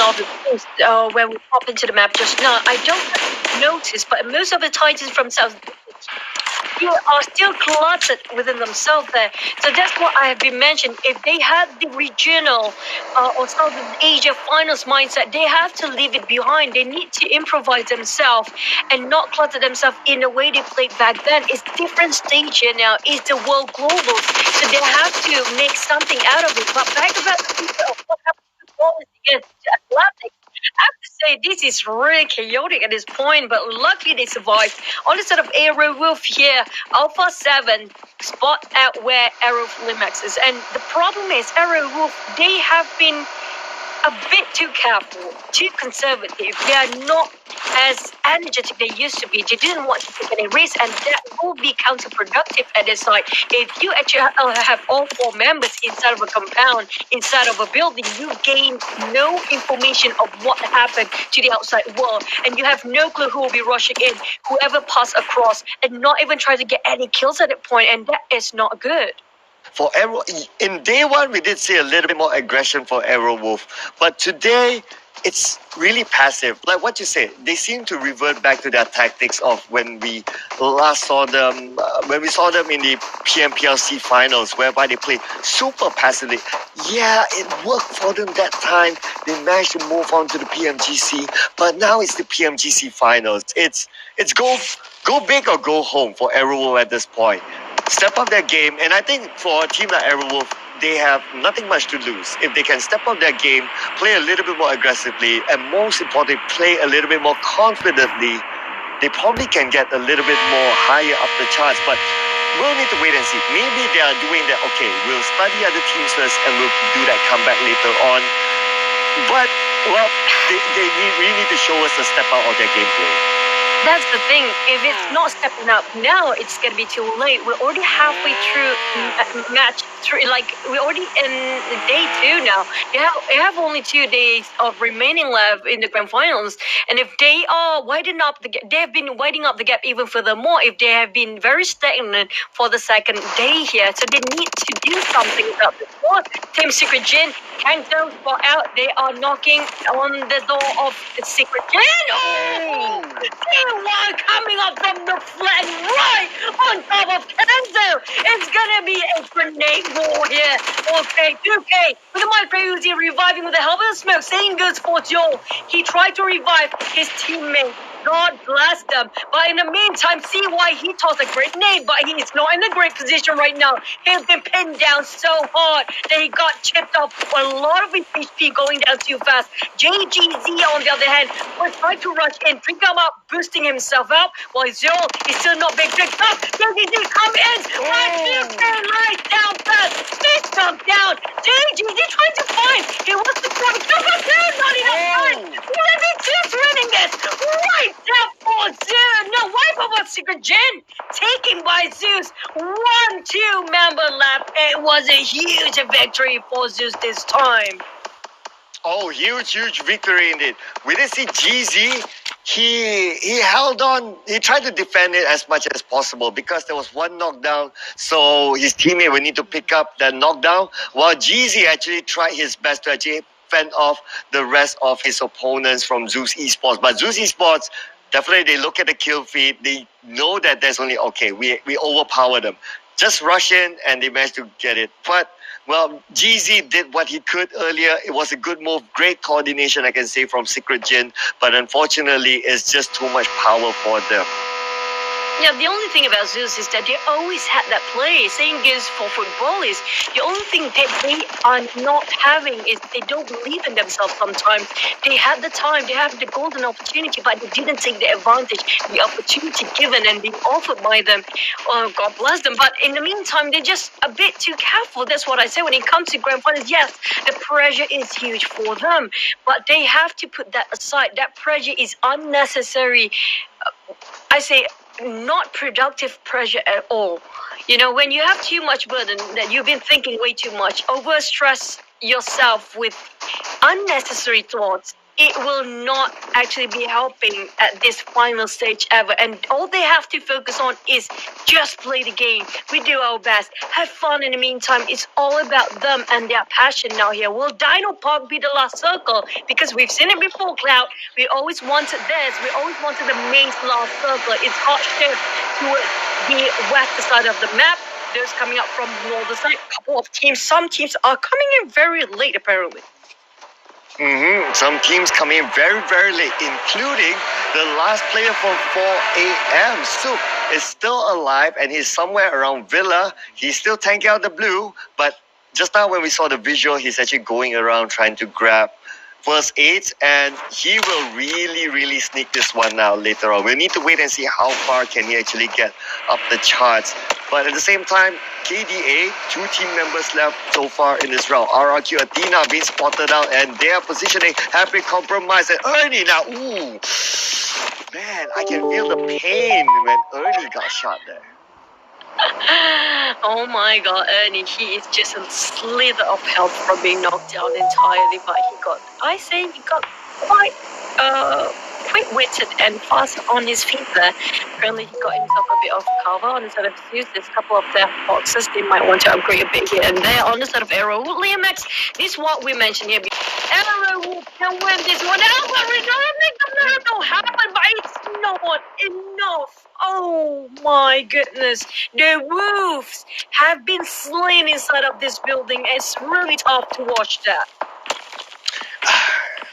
All the things when we pop into the map just now, I don't notice, but most of the Titans from South you are still cluttered within themselves there. So that's what I have been mentioning. If they had the regional or Southeast Asia finals mindset, they have to leave it behind. They need to improvise themselves and not clutter themselves in the way they played back then. It's different stage here now. It's the world globals. So they have to make something out of it. But back about the future of what happened to the performance against Atlantic. I have to say this is really chaotic at this point, but luckily they survived. On the side of Arrow Wolf here, Alpha 7 spot at where Arrow Limax is. And the problem is Arrow Wolf, they have been a bit too careful, too conservative. They are not as energetic they used to be. They didn't want to take any risk, and that will be counterproductive at this side. If you actually have all four members inside of a compound, inside of a building, you gain no information of what happened to the outside world, and you have no clue who will be rushing in, whoever passed across, and not even try to get any kills at that point, and that is not good. For Arrow, in day one, we did see a little bit more aggression for Arrow Wolf, but today it's really passive. Like what you said, they seem to revert back to their tactics of when we last saw them, when we saw them in the PMPLC finals, whereby they played super passively. Yeah, it worked for them that time. They managed to move on to the PMGC, but now it's the PMGC finals. It's go big or go home for Arrow Wolf at this point. Step up their game, and I think for a team like Arrow Wolf, they have nothing much to lose. If they can step up their game, play a little bit more aggressively, and most importantly, play a little bit more confidently, they probably can get a little bit more higher up the charts. But we'll need to wait and see. Maybe they are doing that, okay, we'll study other teams first and we'll do that comeback later on. But, well, they really need to show us a step out of their gameplay. That's the thing. If it's not stepping up now, it's gonna be too late. We're already halfway through match three. Like we're already in day 2 now. You have only 2 days of remaining left in the grand finals. And if they are widening up the gap, they have been widening up the gap even furthermore. If they have been very stagnant for the second day here, so they need to do something about this one. Team Secret Jin can't go spot out. They are knocking on the door of the Secret Jin. Oh! One coming up from the flat right on top of Kenzo. It's gonna be a grenade war here. Okay, 2K with the Micro Uzi reviving with the help of the smoke. Same goes for Joel. He tried to revive his teammate. God bless them. But in the meantime, see why he tossed a grenade, but he is not in a great position right now. He's been pinned down so hard that he got chipped off. A lot of his HP going down too fast. JGZ, on the other hand, was trying to rush in, pick him up, boosting himself out, while Zol is still not being picked up. JGZ come in, and right down fast. Fist jump down. JGZ trying to find. He wants to try to come up there, not enough time. Maybe just winning this. Right down for Zeus. No, wipe up Secret Jin. Taken by Zeus. 1-2 member left. It was a huge victory for Zeus this time. Oh, huge victory indeed. We did see GZ. He held on. He tried to defend it as much as possible because there was one knockdown. So his teammate would need to pick up that knockdown. While GZ actually tried his best to actually fend off the rest of his opponents from Zeus Esports. But Zeus Esports, definitely they look at the kill feed. They know that there's only, okay, we overpower them. Just rush in and they managed to get it. But well, GZ did what he could earlier. It was a good move. Great coordination, I can say, from Secret Jin. But unfortunately, it's just too much power for them. Yeah, the only thing about Zeus is that they always had that play. Same goes for footballers. The only thing that they are not having is they don't believe in themselves sometimes. They had the time, they have the golden opportunity, but they didn't take the advantage, the opportunity given and being offered by them. Oh, God bless them. But in the meantime, they're just a bit too careful. That's what I say. When it comes to grand finals, yes, the pressure is huge for them, but they have to put that aside. That pressure is unnecessary. I say, not productive pressure at all. You know, when you have too much burden, that you've been thinking way too much, overstress yourself with unnecessary thoughts, it will not actually be helping at this final stage ever. And all they have to focus on is just play the game. We do our best. Have fun in the meantime. It's all about them and their passion now here. Will Dino Park be the last circle? Because we've seen it before, Cloud. We always wanted this. We always wanted the main last circle. It's hot shift towards the west side of the map. Those coming up from the northern side. A couple of teams. Some teams are coming in very late, apparently. Some teams come in very, very late, including the last player from 4 a.m. Soup is still alive and he's somewhere around Villa. He's still tanking out the blue, but just now when we saw the visual, he's actually going around trying to grab first aids, and he will really, really sneak this one now later on. We need to wait and see how far can he actually get up the charts. But at the same time, KDA, 2 team members left so far in this round. RRQ Athena being spotted out, and their positioning have been compromised. And Ernie now, ooh, man, I can feel the pain when Ernie got shot there. Oh my god, Ernie, he is just a slither of health from being knocked down entirely, but he got quite quick-witted and fast on his feet there. Apparently he got himself a bit of cover on the side of Zeus. There's a couple of their boxes they might want to upgrade a bit here and there. On the side of Arrow, Liam X, this is what we mentioned here. Arrow can win this one out, but we don't make the miracle happen, but it's not enough. Oh my goodness. The wolves have been slain inside of this building. It's really tough to watch that.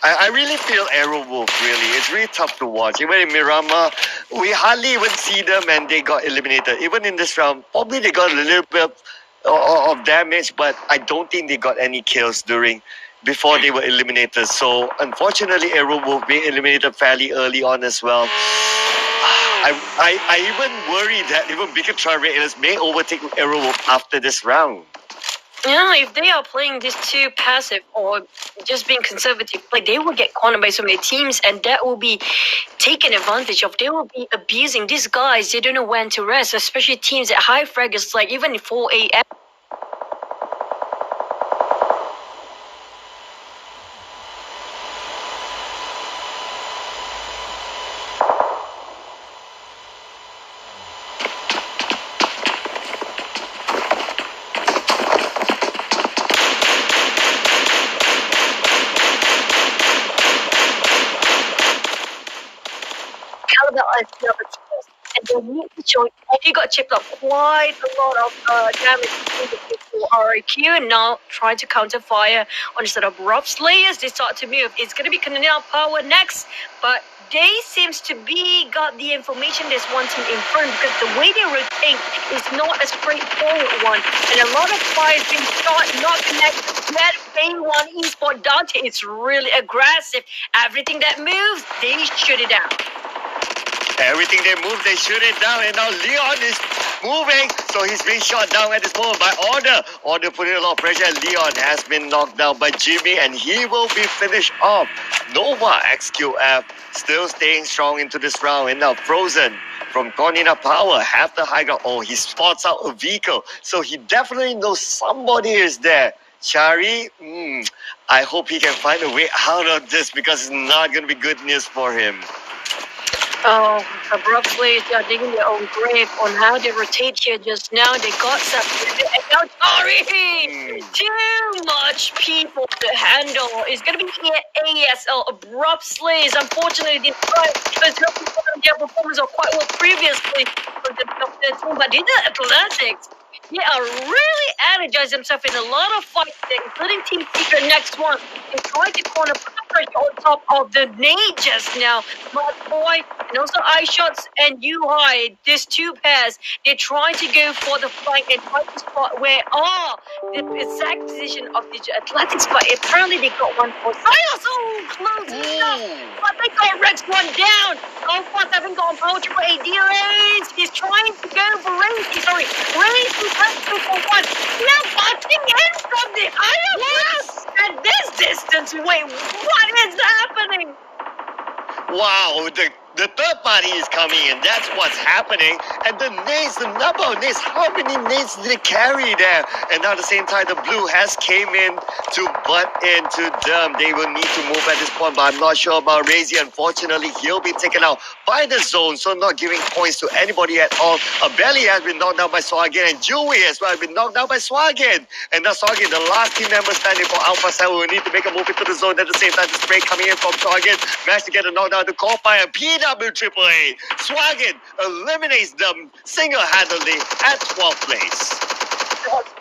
I really feel Arrowwolf, really. It's really tough to watch. Even in Miramar, we hardly even see them and they got eliminated. Even in this round, probably they got a little bit of damage, but I don't think they got any kills before they were eliminated. So unfortunately, Arrowwolf being eliminated fairly early on as well. I even worry that even bigger try raiders may overtake Arrowwolf after this round. Yeah, if they are playing this too passive or just being conservative, like they will get cornered by so many teams, and that will be taken advantage of. They will be abusing these guys. They don't know when to rest, especially teams at high fraggers, like even 4 a.m. And they need to show he got chipped up quite a lot of damage to RIQ, and now trying to counter fire on instead of Rob Slayers. They start to move. It's gonna be Canadian Power next, but they seems to be got the information there's one team in front, because the way they rotate is not a straightforward one, and a lot of fires being shot, not connected. That Bay1 Esport Dante is really aggressive. Everything that moves, they shoot it down. Everything they move, they shoot it down. And now Leon is moving. So he's being shot down at this moment by Order. Order putting a lot of pressure. Leon has been knocked down by Jimmy, and he will be finished off. Nova XQF still staying strong into this round. And now Frozen from Cornina Power have the high ground. Oh, he spots out a vehicle. So he definitely knows somebody is there. Chari, I hope he can find a way out of this, because it's not going to be good news for him. Oh, abruptly they're digging their own grave on how they rotate here just now. They got separated, and now too much people to handle. It's gonna be here ASL abrupt slays. Unfortunately, they tried, but their performance are quite well previously for the team, but these are Athletics. They are really energized themselves in a lot of fights, including Team Secret next one. They try to corner pressure on top of the nade just now. But boy, and also Eye Shots and Yuhai, these two pairs, they try to go for the fight and try to spot where the exact position of the Athletics, but apparently they got one for Silas. Oh, close enough. But they got Rex one down. Golf Plus haven't got power for AD Race. He's trying to go for Race. Sorry, Race is for one. Now butting in from the higher ground at this distance. Wait, what is happening? Wow, the The third party is coming in. That's what's happening. And the nades, the number of nades, how many nades did they carry there? And now at the same time, the blue has came in to butt into them. They will need to move at this point, but I'm not sure about Razy. Unfortunately, he'll be taken out by the zone, so not giving points to anybody at all. Belly has been knocked down by Swagen, and Dewey as well has been knocked down by Swagen. And now Swagen, the last team member standing for Alpha 7, will need to make a move into the zone. At the same time, the spray coming in from Swagen. Managed to get a knockdown to call by a PW AAA. Swagen eliminates them single-handedly at 12th place.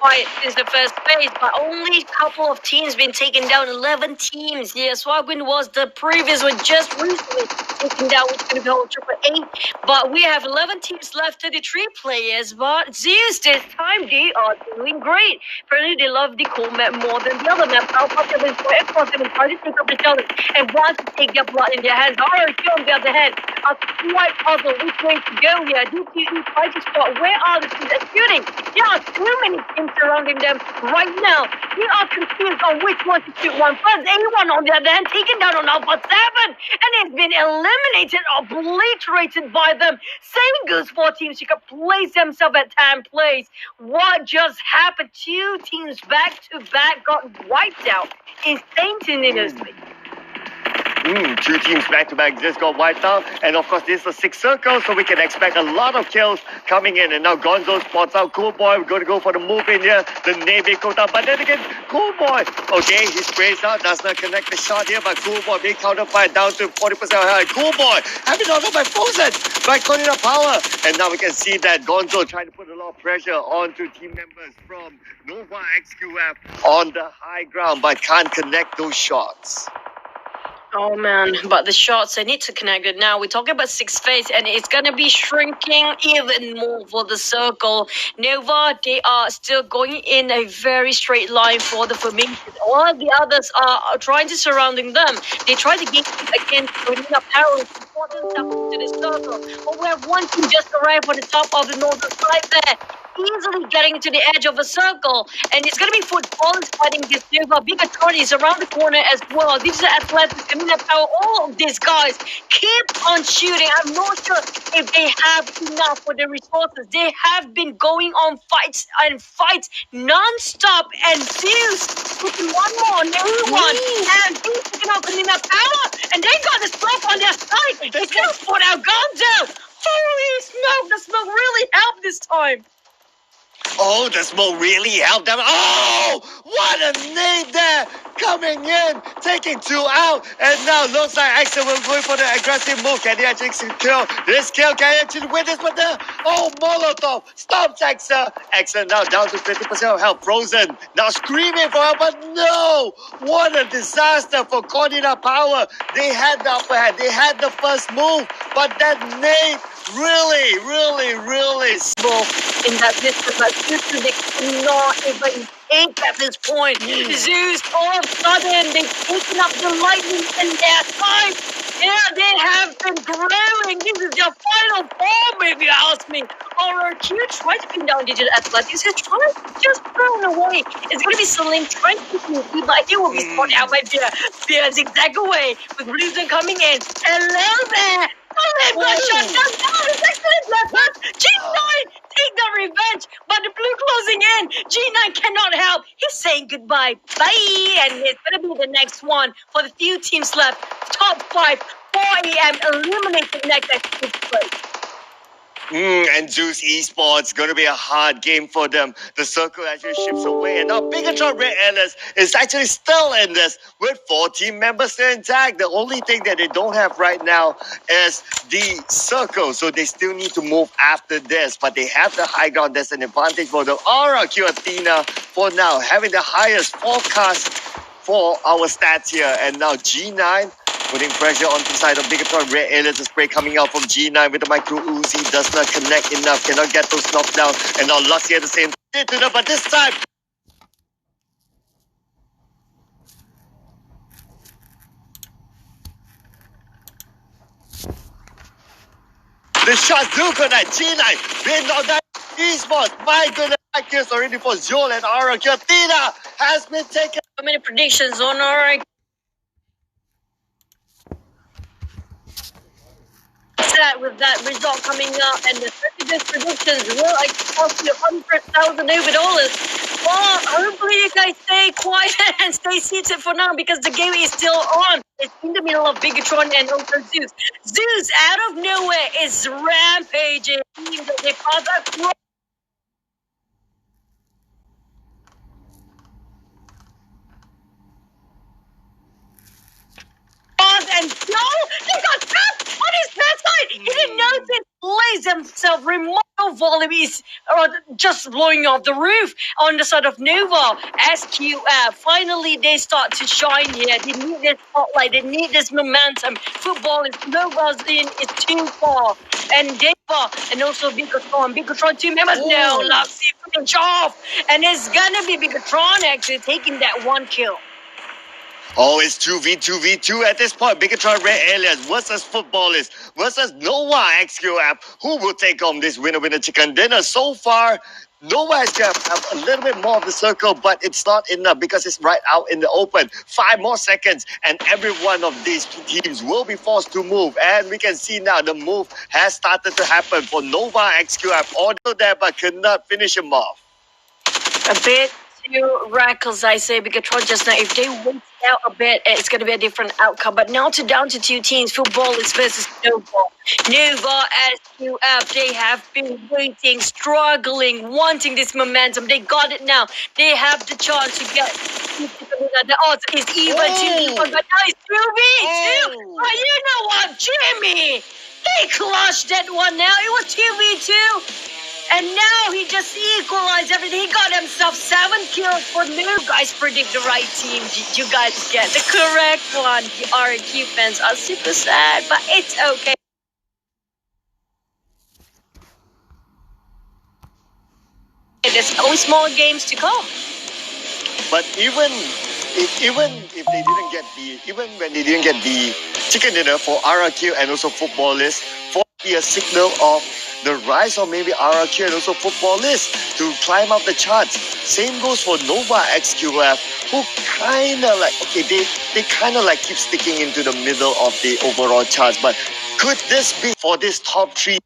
Fight is the first phase, but only a couple of teams been taken down. 11 teams. Yeah, Swagwin was the previous one just recently taken down, which is going to go triple eight. But we have 11 teams left, 33 players. But Zeus, this time they are doing great. Apparently, they love the cool map more than the other map. Alpha 7 for Xbox 7 trying to take up the challenge and want to take their blood in their hands. RRQ on the other hand are quite puzzled which way to go here. DTE tries to spot where are the teams that are shooting. There are too many teams surrounding them right now. They are confused on which one to shoot one first. A1 on the other hand taken down on Alpha 7 and it's been eliminated, obliterated by them. Same goes for teams who can place themselves at 10 place. What just happened? Two teams back to back got wiped out instantaneously. Two teams back-to-back just got wiped out. And of course, this is a 6 circle, so we can expect a lot of kills coming in. And now Gonzo spots out Cool Boy. We're going to go for the move in here. The Navy Kota. But then again, Cool Boy. Okay, he sprays out. Does not connect the shot here. But Cool Boy being counterfired down to 40% health. Cool Boy having knocked out by Frozen. By Corina Power. And now we can see that Gonzo trying to put a lot of pressure onto team members from Nova XQF on the high ground. But can't connect those shots. Oh man, but the shots, I need to connect it now. We're talking about 6 phase and it's gonna be shrinking even more for the circle. Nova, they are still going in a very straight line for the formation. All the others are trying to surrounding them. They try to get against Corina Power and support themselves into the circle. But we have one team just arrived on the top of the northern side there. Easily getting to the edge of a circle, and it's gonna be football is fighting this Nova. Big Attorney is around the corner as well. These are athletics, Camila Power, all of these guys keep on shooting. I'm not sure if they have enough for the resources. They have been going on fights and fights non-stop, and Zeus putting one more on everyone, and he's picking out Camila Power, and they got the smoke on their side. They just put out Gonzo. Holy smoke, the smoke really helped this time. Oh, the smoke really helped them. Oh, what a nade there. Coming in, taking 2 out. And now looks like Axel will go for the aggressive move. Can he actually secure this kill? Can he actually win this with the... Oh, Molotov. Stops Axel. Axel now down to 50% of health. Frozen. Now screaming for her, but no. What a disaster for Corina Power. They had the upper hand. They had the first move. But that nade really small in that distance, but they cannot even take at this point. Zeus, all of a sudden, they've taken up the lightning in their time. Yeah, they have been growing. This is their final form, if you ask me. RRQ tried to pin down Digital Athletics. He's trying to just throw it away. It's going to be Celine trying to keep, but he will be spotted out by Beer. Beer zigzag away with Blueson coming in. Hello there. Oh, my shot down. It's excellent left. G9 take the revenge, but the blue closing in. G9 cannot help. He's saying goodbye. Bye. And it's going to be the next one for the few teams left. Top 5, 4 a.m. eliminated next at 6th place. And Zeus Esports going to be a hard game for them. The circle actually shifts away, and now Bigatron Red Alice is actually still in this with 4 team members still intact. The only thing that they don't have right now is the circle, so they still need to move after this. But they have the high ground. That's an advantage for them. RRQ Athena for now having the highest forecast for our stats here, and now G9. Putting pressure on the side of Bigatron Red Aliens. The spray coming out from G9 with the micro Uzi. Does not connect enough. Cannot get those knockdowns. And now Lusty at the same time. But this time... The shots do connect. G9 being knocked down. Esports. My goodness. Kills already for Joel and RRQ. Athena has been taken. How many predictions on RRQ? that with that result coming out, and the 30-best predictions will like cost you $100,000 over dollars. Well, hopefully you guys stay quiet and stay seated for now because the game is still on. It's in the middle of Bigatron and also Zeus. Zeus, out of nowhere, is rampaging. They pass across. And no, he got trapped on his backside. He didn't notice. Lays himself. Remote volume is just blowing off the roof on the side of Nova. SQF. Finally, they start to shine here. They need this spotlight. They need this momentum. Football is Nova's in. It's too far. And Deva and also Bigatron. Bigatron 2 members now. Lapsy finish off. And it's gonna be Bigatron actually taking that one kill. Oh, it's 2v2v2 at this point. Bigatron Red Aliens versus Footballers versus Nova XQF. Who will take on this winner chicken dinner? So far, Nova XQF have a little bit more of the circle, but it's not enough because it's right out in the open. 5 more seconds, and every one of these teams will be forced to move. And we can see now the move has started to happen for Nova XQF. Order there, but could not finish him off. A bit too reckless, I say, Bigatron just now. If they wait out a bit, it's going to be a different outcome. But now down to 2 teams, Footballers versus Nova. Nova SQF, they have been waiting, struggling, wanting this momentum. They got it now. They have the chance to get the odds is even 2v1, but now it's 2v2. Oh, you know what, Jimmy? He clutched that one now. It was 2v2. And now he just equalized everything. He got himself 7 kills for new. Guys predict the right team. You guys get the correct one. The RQ fans are super sad, but it's okay. There's always more games to come. But even if they didn't get when they didn't get the chicken dinner for RRQ and also Footballers, for a signal of the rise of maybe RRQ and also Footballers to climb up the charts. Same goes for Nova XQF, who kind of like, okay, they kind of like keep sticking into the middle of the overall charts. But could this be for this top 3